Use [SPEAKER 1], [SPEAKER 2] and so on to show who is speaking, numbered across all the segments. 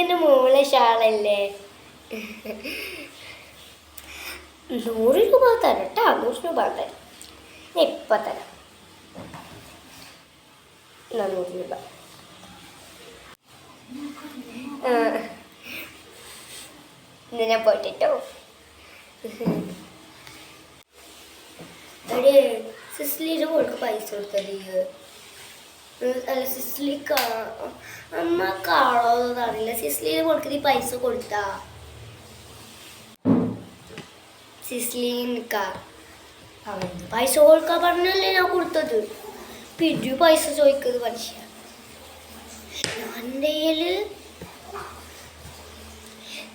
[SPEAKER 1] ഇതിന് മൂളെ ഷാളല്ലേ? 100 രൂപ തരാം കേട്ടോ, 100 രൂപ തരാം. ഞാൻ ഇപ്പം തരാം. 100 രൂപ. ഞാൻ പോയിട്ടോ. അവിടെ സിസ്ലിയുടെ മോൾക്ക് പൈസ കൊടുത്തത്. അല്ല, സിസ്ലിക്ക് അമ്മ കാണോന്ന് അറിയില്ല. സിസ്ലിയുടെ മോൾക്ക് നീ പൈസ കൊടുത്താ? സിസ്ലിക്ക അവന് പൈസ കൊടുക്കാൻ പറഞ്ഞല്ലേ ഞാൻ കൊടുത്തത്. പിന്നെ പൈസ ചോദിക്കുന്നത് മനുഷ്യ. എൻ്റെ കയ്യില്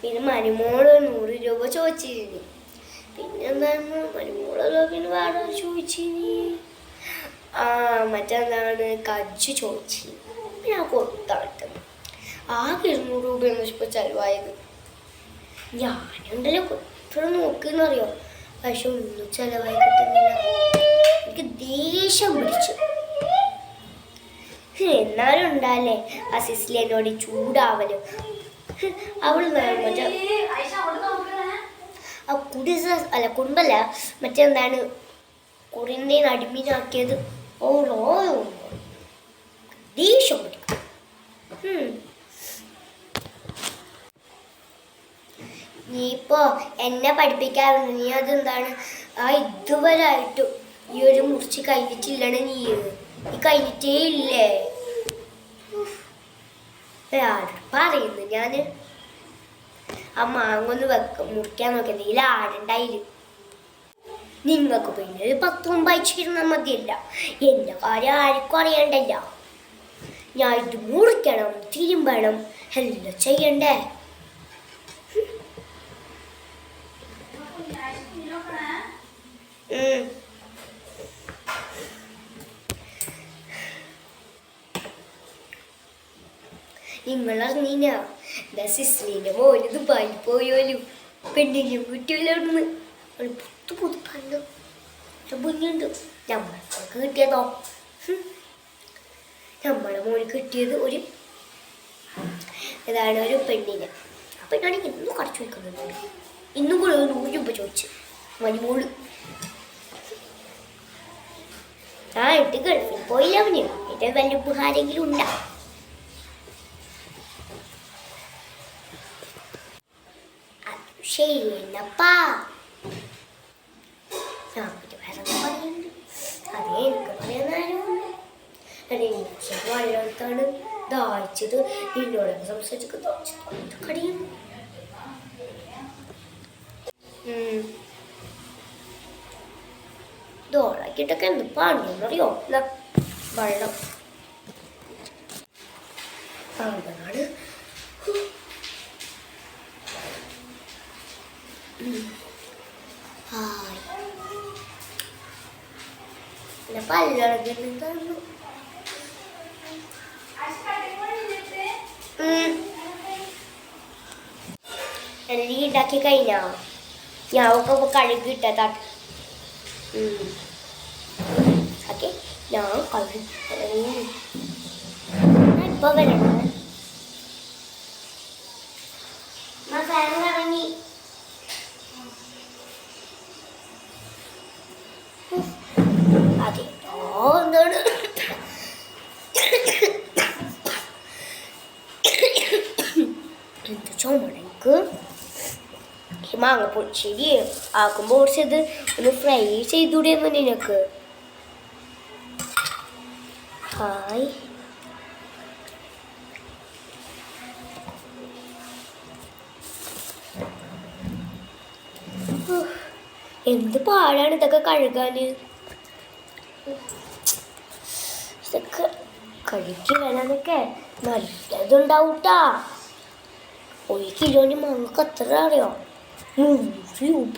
[SPEAKER 1] പിന്നെ മരുമോള് 100 രൂപ ചോദിച്ചിരുന്നു. പിന്നെ എന്താണ് മരുമോളല്ലോ, പിന്നെ വേറെ ചോദിച്ചിനി. മറ്റെന്താണ് കജ്ജ് ചോദിച്ചു. ഞാൻ കൊടുത്താട്ട് ആകെ 200 രൂപയാണ് ഇപ്പോൾ ചിലവായത്. ഞാനുണ്ടല്ലോ എത്ര നോക്കുന്നറിയോ, പക്ഷെ ഒന്നും ചിലവായി കിട്ടുന്നില്ല. എനിക്ക് ദേഷ്യം പിടിച്ചു. എന്നാലും ഉണ്ടാലേ ആ സിസ്ലി എന്നോട് ചൂടാവലും. അവള് മറ്റേ ആ കുടുംബല്ല, മറ്റെന്താണ് കുറിൻ്റെ അടിമീനാക്കിയത്. ഓരോ ദേഷ്യം പിടിക്കും. നീ ഇപ്പോ എന്നെ പഠിപ്പിക്കാറുണ്ട്. നീ അതെന്താണ് ഇതുവരെ ആയിട്ടും ഈ ഒരു മുറിച്ച് കഴിഞ്ഞിട്ടില്ലണ. നീ കഴിഞ്ഞിട്ടേ ഇല്ലേ? പറയുന്നു ഞാന് ആ മാങ്ങൊന്ന് മുറിക്കാൻ നോക്കിയത് ഇതിൽ ആടുണ്ടായിരും. നിങ്ങൾക്ക് പിന്നെ ഒരു 10 മുമ്പ് അയച്ചിരുന്നാൽ മതിയല്ല. എന്റെ കാര്യം ആർക്കും അറിയണ്ടല്ല. ഞാൻ ഇത് മുറിക്കണം, തിരുമ്പണം, എല്ലാം ചെയ്യണ്ടേ. നിങ്ങളറിഞ്ഞീന സിസ്ലിന്റെ മോന് ദുബായിൽ പോയോലും പെണ്ണിനും കുട്ടിയോലൊന്ന് പുതുപ്പുണ്ട് കുഞ്ഞുണ്ട്. നമ്മൾക്ക് കിട്ടിയതോ, നമ്മളെ മോന് കിട്ടിയത് ഒരു ഇതാണ്, ഒരു പെണ്ണിനെ. അപ്പൊ എന്നാണെങ്കിൽ ഇന്നും കുറച്ച് വയ്ക്കുന്നുണ്ട്. ഇന്നും കൂടെ 100 രൂപ ചോദിച്ചു മരുമോള്. ഇട്ട് ഗൾഫിൽ പോയില്ല. അവന് ഏറ്റവും വലിയ ഉപഹാരെങ്കിലും ഉണ്ടാ. ശരിയല്ലപ്പാ. വേറെ പറയുന്നുണ്ട്. അതേ എനിക്ക് പറയാനാലും വെള്ളത്താണ് ദാഹിച്ചത്. നിന്നോടൊക്കെ സംസാരിച്ചൊക്കെ ദാഹിച്ചത് കടിയും. ദോളാക്കിയിട്ടൊക്കെ എന്ത് പാടിയെന്നറിയോ? വെള്ളം അതാണ്. പല്ലടക്കുന്നു. നീ ഉണ്ടാക്കി കഴിഞ്ഞാ ഞാൻ ഒക്കെ കഴുകിട്ട തട്ട്. ഓക്കെ, ഞാൻ കഴുകി ഇപ്പൊ വരണം. ഇറങ്ങി അതെ എന്താണ് എന്ത് ചുമടക്ക്. മാങ്ങ പൊടിച്ചേരി ആക്കുമ്പോൾ കുറച്ചത് ഒന്ന് ഫ്രൈ ചെയ്തുകൂടിയെന്ന് നിനക്ക്. ഹായ്, എന്ത് പാടാണ് ഇതൊക്കെ കഴുകാന്. ഇതൊക്കെ കഴുകി വേണമെന്നൊക്കെ നല്ലതുണ്ടാവൂട്ടാ. 1 കിലോന് മാങ്ങക്ക് എത്ര അറിയോ? 100 രൂപ.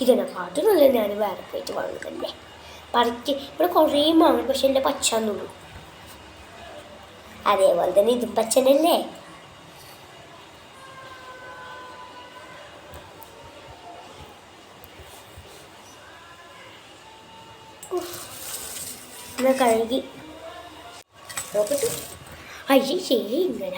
[SPEAKER 1] ഇതിനെക്കാട്ടും ഞാൻ വേറെ പോയിട്ട് വാങ്ങുന്നല്ലേ. പറിക്ക് ഇവിടെ കുറേ മാങ്ങ, പക്ഷെ എൻ്റെ പച്ചന്നുള്ളൂ. അതേപോലെ തന്നെ ഇതും പച്ചനല്ലേ. കഴുകി നോക്കട്ടെ. അയ്യേ, ശരി ഇങ്ങനെ